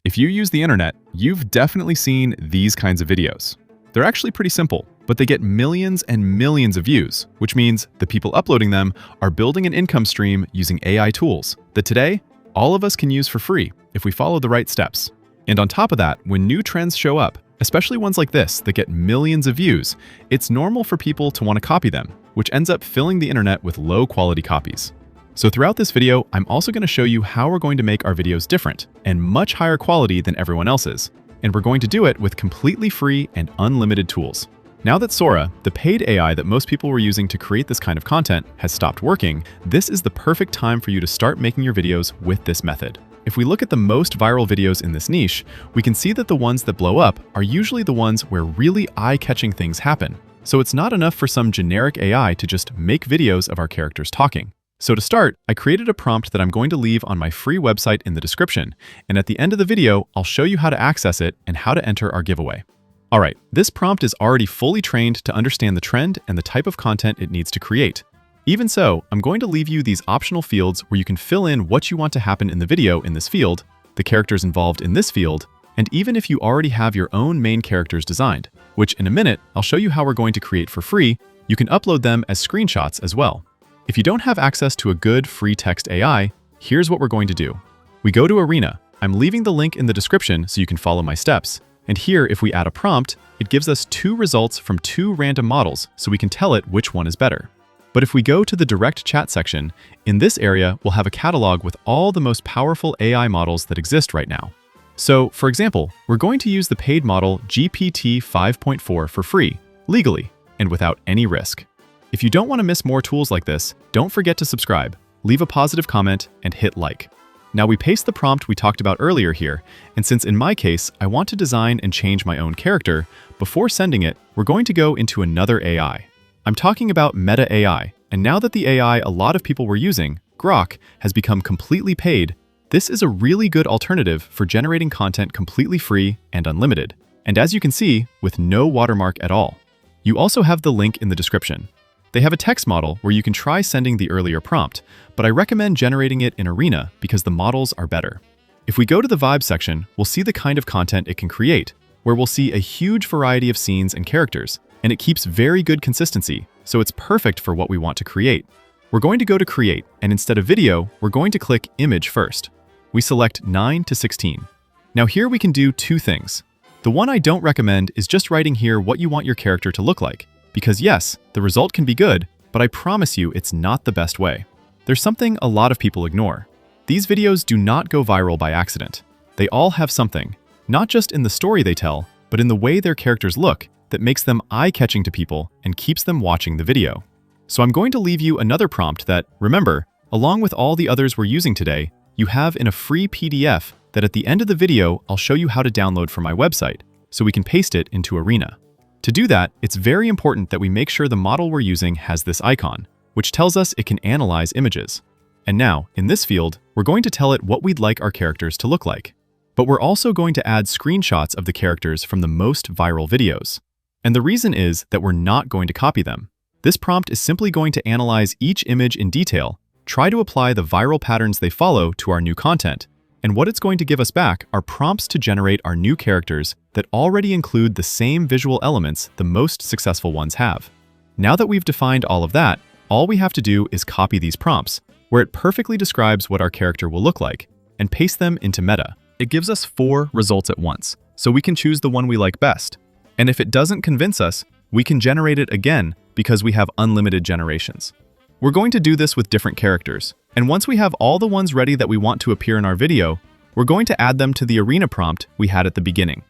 If you use the internet, you've definitely seen these kinds of videos. They're actually pretty simple, but they get millions and millions of views, which means the people uploading them are building an income stream using AI tools that today, all of us can use for free if we follow the right steps. And on top of that, when new trends show up, especially ones like this that get millions of views, it's normal for people to want to copy them, which ends up filling the internet with low-quality copies. So throughout this video, I'm also going to show you how we're going to make our videos different and much higher quality than everyone else's. And we're going to do it with completely free and unlimited tools. Now that Sora, the paid AI that most people were using to create this kind of content, has stopped working, this is the perfect time for you to start making your videos with this method. If we look at the most viral videos in this niche, we can see that the ones that blow up are usually the ones where really eye-catching things happen. So it's not enough for some generic AI to just make videos of our characters talking. So to start, I created a prompt that I'm going to leave on my free website in the description, and at the end of the video, I'll show you how to access it and how to enter our giveaway. Alright, this prompt is already fully trained to understand the trend and the type of content it needs to create. Even so, I'm going to leave you these optional fields where you can fill in what you want to happen in the video in this field, the characters involved in this field, and even if you already have your own main characters designed, which in a minute, I'll show you how we're going to create for free, you can upload them as screenshots as well. If you don't have access to a good free text AI, here's what we're going to do. We go to Arena. I'm leaving the link in the description so you can follow my steps. And here, if we add a prompt, it gives us 2 results from 2 random models so we can tell it which one is better. But if we go to the direct chat section, in this area, we'll have a catalog with all the most powerful AI models that exist right now. So, for example, we're going to use the paid model GPT 5.4 for free, legally, and without any risk. If you don't want to miss more tools like this, don't forget to subscribe, leave a positive comment, and hit like. Now we paste the prompt we talked about earlier here, and since in my case, I want to design and change my own character, before sending it, we're going to go into another AI. I'm talking about Meta AI, and now that the AI a lot of people were using, Grok, has become completely paid, this is a really good alternative for generating content completely free and unlimited. And as you can see, with no watermark at all. You also have the link in the description. They have a text model where you can try sending the earlier prompt, but I recommend generating it in Arena because the models are better. If we go to the Vibe section, we'll see the kind of content it can create, where we'll see a huge variety of scenes and characters, and it keeps very good consistency, so it's perfect for what we want to create. We're going to go to Create, and instead of video, we're going to click Image first. We select 9 to 16. Now here we can do 2 things. The one I don't recommend is just writing here what you want your character to look like. Because yes, the result can be good, but I promise you it's not the best way. There's something a lot of people ignore. These videos do not go viral by accident. They all have something, not just in the story they tell, but in the way their characters look, that makes them eye-catching to people and keeps them watching the video. So I'm going to leave you another prompt that, remember, along with all the others we're using today, you have in a free PDF that at the end of the video I'll show you how to download from my website, so we can paste it into Arena. To do that, it's very important that we make sure the model we're using has this icon, which tells us it can analyze images. And now, in this field, we're going to tell it what we'd like our characters to look like. But we're also going to add screenshots of the characters from the most viral videos. And the reason is that we're not going to copy them. This prompt is simply going to analyze each image in detail, try to apply the viral patterns they follow to our new content, and what it's going to give us back are prompts to generate our new characters that already include the same visual elements the most successful ones have. Now that we've defined all of that, all we have to do is copy these prompts, where it perfectly describes what our character will look like, and paste them into Meta. It gives us 4 results at once, so we can choose the one we like best. And if it doesn't convince us, we can generate it again because we have unlimited generations. We're going to do this with different characters, and once we have all the ones ready that we want to appear in our video, we're going to add them to the Arena prompt we had at the beginning.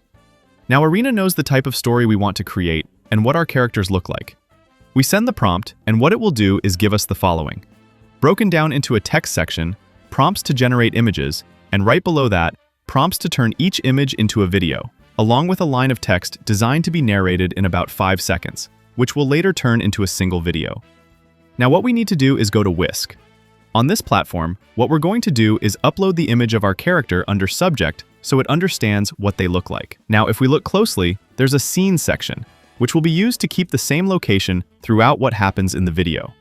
Now Arena knows the type of story we want to create and what our characters look like. We send the prompt, and what it will do is give us the following. Broken down into a text section, prompts to generate images, and right below that, prompts to turn each image into a video, along with a line of text designed to be narrated in about 5 seconds, which will later turn into a single video. Now what we need to do is go to Whisk. On this platform, what we're going to do is upload the image of our character under Subject so it understands what they look like. Now, if we look closely, there's a Scene section, which will be used to keep the same location throughout what happens in the video.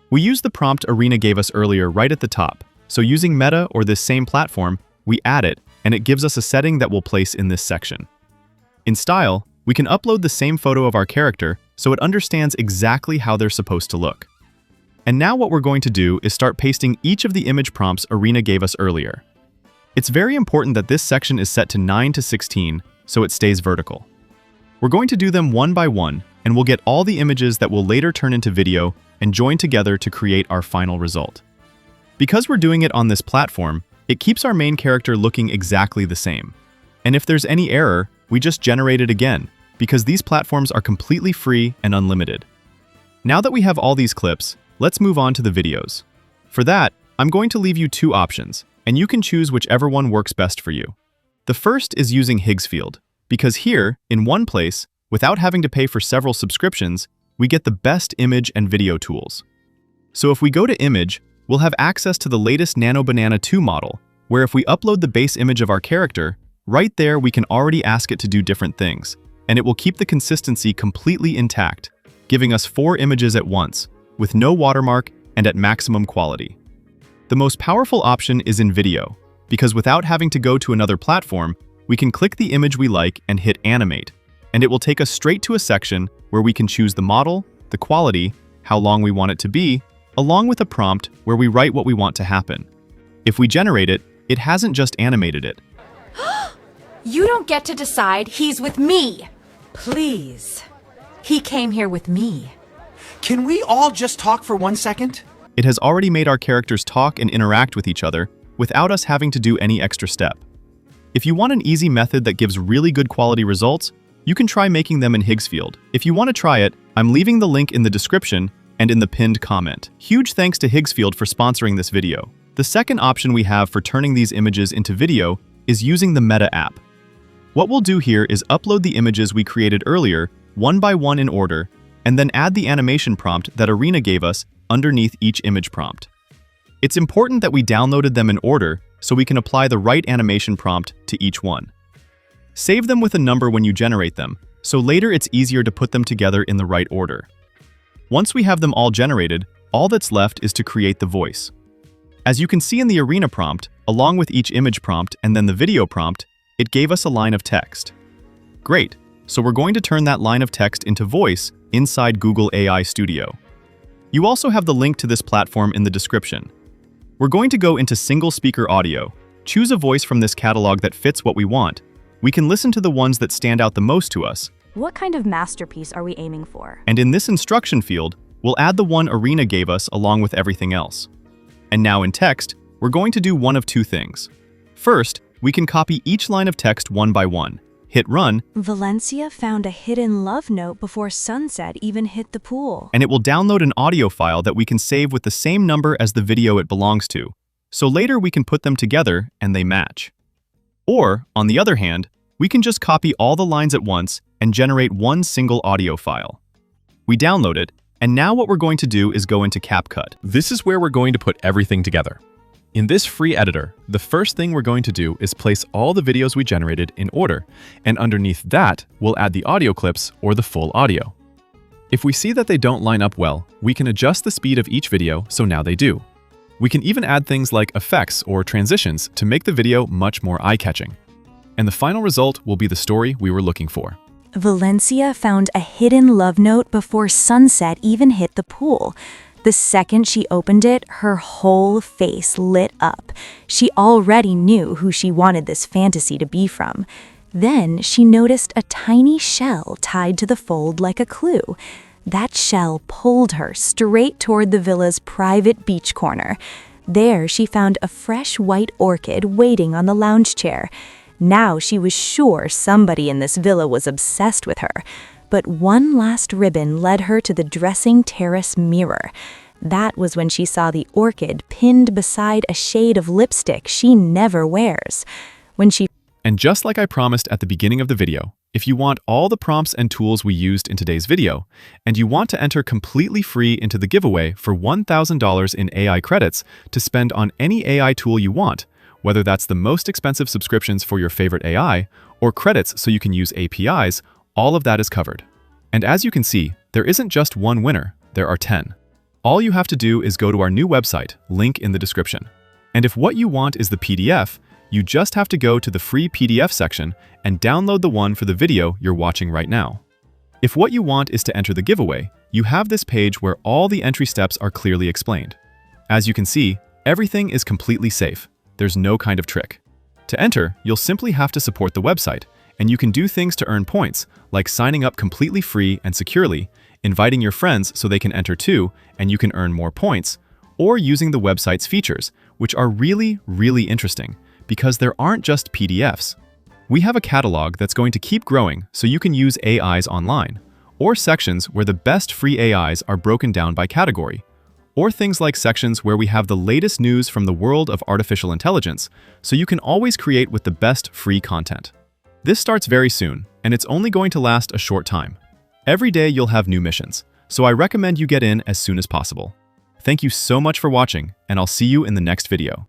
We use the prompt Arena gave us earlier right at the top, so using Meta or this same platform, we add it, and it gives us a setting that we'll place in this section. In Style, we can upload the same photo of our character so it understands exactly how they're supposed to look. And now what we're going to do is start pasting each of the image prompts Arena gave us earlier. It's very important that this section is set to 9 to 16 so it stays vertical. We're going to do them one by one, and we'll get all the images that will later turn into video and join together to create our final result. Because we're doing it on this platform, it keeps our main character looking exactly the same. And if there's any error, we just generate it again, because these platforms are completely free and unlimited. Now that we have all these clips, let's move on to the videos. For that, I'm going to leave you two options, and you can choose whichever one works best for you. The first is using Higgsfield, because here, in one place, without having to pay for several subscriptions, we get the best image and video tools. So if we go to Image, we'll have access to the latest Nano Banana 2 model, where if we upload the base image of our character, right there we can already ask it to do different things, and it will keep the consistency completely intact, giving us 4 images at once, with no watermark and at maximum quality. The most powerful option is in video, because without having to go to another platform, we can click the image we like and hit Animate, and it will take us straight to a section where we can choose the model, the quality, how long we want it to be, along with a prompt where we write what we want to happen. If we generate it, it hasn't just animated it. You don't get to decide, he's with me! Please. He came here with me. Can we all just talk for 1 second? It has already made our characters talk and interact with each other without us having to do any extra step. If you want an easy method that gives really good quality results, you can try making them in Higgsfield. If you want to try it, I'm leaving the link in the description and in the pinned comment. Huge thanks to Higgsfield for sponsoring this video. The second option we have for turning these images into video is using the Meta app. What we'll do here is upload the images we created earlier, one by one in order, and then add the animation prompt that Arena gave us underneath each image prompt. It's important that we downloaded them in order so we can apply the right animation prompt to each one. Save them with a number when you generate them, so later it's easier to put them together in the right order. Once we have them all generated, all that's left is to create the voice. As you can see in the Arena prompt, along with each image prompt and then the video prompt, it gave us a line of text. Great, so we're going to turn that line of text into voice inside Google AI Studio. You also have the link to this platform in the description. We're going to go into single speaker audio, choose a voice from this catalog that fits what we want. We can listen to the ones that stand out the most to us. What kind of masterpiece are we aiming for? And in this instruction field, we'll add the one Arena gave us along with everything else. And now in text, we're going to do one of two things. First, we can copy each line of text one by one. Hit Run, Valencia found a hidden love note before sunset even hit the pool. and it will download an audio file that we can save with the same number as the video it belongs to. So later we can put them together and they match. Or, on the other hand, we can just copy all the lines at once and generate one single audio file. We download it, and now what we're going to do is go into CapCut. This is where we're going to put everything together. In this free editor, the first thing we're going to do is place all the videos we generated in order, and underneath that, we'll add the audio clips or the full audio. If we see that they don't line up well, we can adjust the speed of each video so now they do. We can even add things like effects or transitions to make the video much more eye-catching. And the final result will be the story we were looking for. Valencia found a hidden love note before sunset even hit the pool. The second she opened it, her whole face lit up. She already knew who she wanted this fantasy to be from. Then she noticed a tiny shell tied to the fold like a clue. That shell pulled her straight toward the villa's private beach corner. There she found a fresh white orchid waiting on the lounge chair. Now she was sure somebody in this villa was obsessed with her. But one last ribbon led her to the dressing terrace mirror. That was when she saw the orchid pinned beside a shade of lipstick she never wears. And just like I promised at the beginning of the video, if you want all the prompts and tools we used in today's video, and you want to enter completely free into the giveaway for $1,000 in AI credits to spend on any AI tool you want, whether that's the most expensive subscriptions for your favorite AI, or credits so you can use APIs, all of that is covered. And as you can see, there isn't just one winner, there are 10. All you have to do is go to our new website, link in the description. And if what you want is the PDF, You just have to go to the free PDF section and download the one for the video you're watching right now. If what you want is to enter the giveaway, you have this page where all the entry steps are clearly explained. As you can see, everything is completely safe. There's no kind of trick. To enter, you'll simply have to support the website, and you can do things to earn points, like signing up completely free and securely, inviting your friends so they can enter too, and you can earn more points, or using the website's features, which are really, really interesting, because there aren't just PDFs. We have a catalog that's going to keep growing so you can use AIs online, or sections where the best free AIs are broken down by category, or things like sections where we have the latest news from the world of artificial intelligence, so you can always create with the best free content. This starts very soon, and it's only going to last a short time. Every day you'll have new missions, so I recommend you get in as soon as possible. Thank you so much for watching, and I'll see you in the next video.